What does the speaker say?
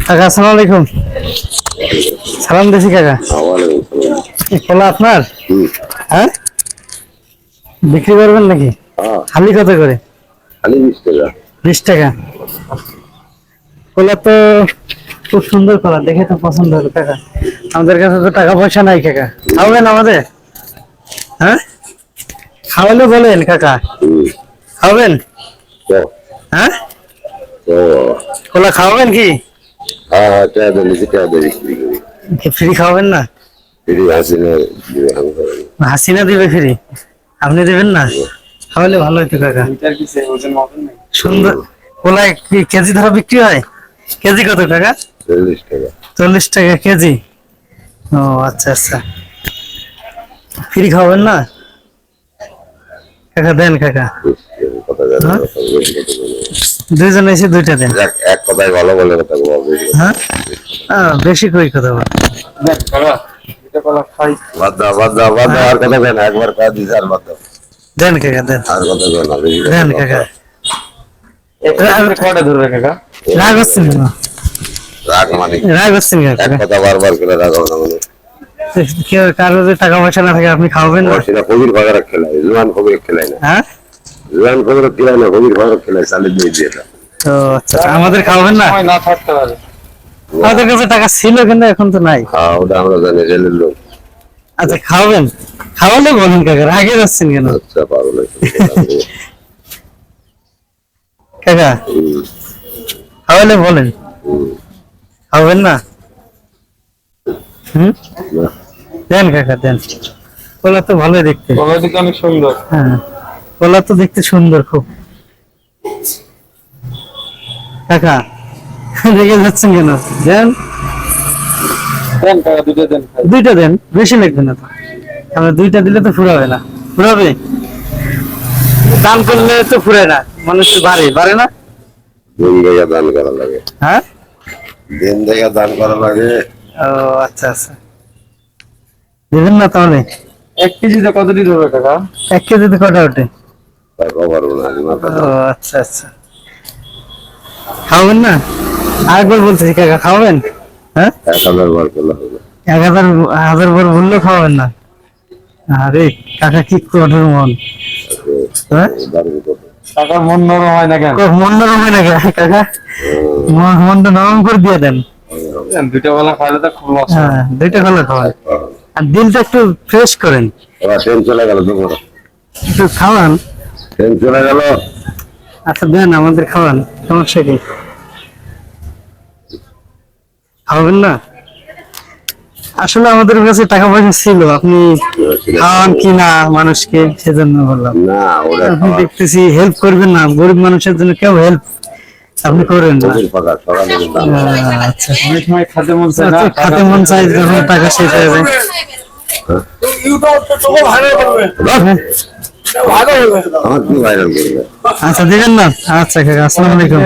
কাকা আসসালামু আলাইকুম। সালাম দিছি কাকা। কলা আপনার? হ্যাঁ, বিক্রি করবেন নাকি? হালি কত করে? খালি 20 টাকা। 20 টাকা। কলা তো খুব সুন্দর কলা, দেখে তো পছন্দ হলো কাকা। আমাদের কাছে তো টাকা পয়সা নাই কাকা, খাওয়াবেন আমাদের? হ্যাঁ, খাওয়ালে বলেন কাকা, খাওয়াবেন? হ্যাঁ, কলা খাওয়াবেন কি? হ্যাঁ, টাকা দিয়ে নিচে টাকা দিয়ে বিক্রি করি। ফ্রি খাওয়াবেন না? ফ্রি হাসিনা দিবে, আমি খাবো না। হাসিনা দিবে ফ্রি, আপনি দেবেন না? খাওয়ালে ভালো হতো কাকা। সুন্দর কলাই কি কেজি ধরা বিক্রি হয়? কেজি কত টাকা? 40 টাকা। 40 টাকা কেজি। ও আচ্ছা আচ্ছা, ফ্রি খাওয়াবেন না কাকা? দেন কাকা, কথা জানি না, বেশি কথা জানি না। দুইজন এসে দুইটা দেন। যাক, এক কথায় ভালো বলে কথা বলবো, বেশি কথা হ্যাঁ, বেশি কই কথা বল। বাদ দাও, বাদ দাও, বাদ দাও, আর কথা কেন? একবার কাজ দিছে, আর বাদ দাও। দেন কাকা দেন, আর কথা কেন? বেশি কথা দেন বলো। কাকা। কয়টা ধরবে কাকা? রাগ হচ্ছেন কেন? রাগ মানে কি? রাগ হচ্ছেন এক কাকা? কথা বারবার করে রাগ হবে না মানে? কেউ কারো যদি টাকা পয়সা না থাকে আপনি খাওয়াবেন না? সেটা কবির ভাগারে খেলায়, জুয়ান কবির খেলায় না। হ্যাঁ, জুয়ান কবির খেলায় না, কবির ভাগারে খেলায়, চালের দিয়ে দিয়ে দাও। তো আচ্ছা আমাদের খাওয়াবেন না? সময় না থাকতে পারে। আমাদের কাছে টাকা ছিল কিন্তু এখন তো নাই। হ্যাঁ, ওটা আমরা জানি, রেলের লোক। আচ্ছা খাওয়াবেন, খাওয়ালে বলেন কাকা, রাগে যাচ্ছেন কেন আচ্ছা, পারো না। কাকা? খাওয়ালে বলেন, খাওয়াবেন না? হুম, দেন কাকা দেন। কলা তো ভালোই দেখতে। কলা দিকে অনেক সুন্দর। হ্যাঁ, কলা তো দেখতে সুন্দর খুব। কাকা রেগে যাচ্ছেন কেন? দেন, দেন কাকা, দুটো দেন। দুইটা দেন, বেশি লাগবে না তো। আমরা দুইটা দিলে তো ফুরাবে না। ফুরাবে? দান করলে তো ফুরায় না, মানুষ বাড়ে বাড়ে না। দিন দেখা দান করা লাগে, হ্যাঁ, দিন দেখা দান করা লাগে। ও আচ্ছা আচ্ছা, দেবেন না তাহলে? 1 কেজিতে কত দিয়ে ধরবে কাকা? 1 কেজিতে কটা ওঠে? তারপর পারবো না, আমি মাথা ও আচ্ছা আচ্ছা, খাওয়াবেন না? আরেকবার বলতেছি কাকা, খাওয়াবেন? হ্যাঁ, 1000 বার করলে হবে। 1000 বার বললেও খাওয়াবেন না? আরে কাকা কি কঠোর মন। হ্যাঁ, দারুণ কথা। কাকার মন নরম হয় না কেন? মন নরম হয় না কাকা? মনটা নরম করে দিয়ে দেন। দুটো বেলা খাইলে তো খুব লস। হ্যাঁ, দুইটা খালে খাওয়ান, আর দিলটা একটু ফ্রেশ করেন। এবার ট্রেন চলে গেল, দেখো একটু খাওয়ান। ট্রেন চলে গেল। আচ্ছা দেন, আমাদের খাওয়ান, সমস্যা কি? খাওয়াবেন না? আসলে আমাদের কাছে টাকা পয়সা ছিল, আপনি খাওয়ান কি না মানুষকে, সেজন্য বললাম। না, ওরা আপনি দেখতেছি হেল্প করবেন না, গরিব মানুষের জন্য কেউ হেল্প আপনি করেন না। কবির পাকা সকালে কিন্তু আচ্ছা, অনেক সময় খাতে মন চায় না। খাতে মন চাই যখন টাকা শেষ হয়ে যায়। আমার কি ভাইরাল করবে? আচ্ছা দিবেন না? আচ্ছা কাকা, আসসালামু আলাইকুম।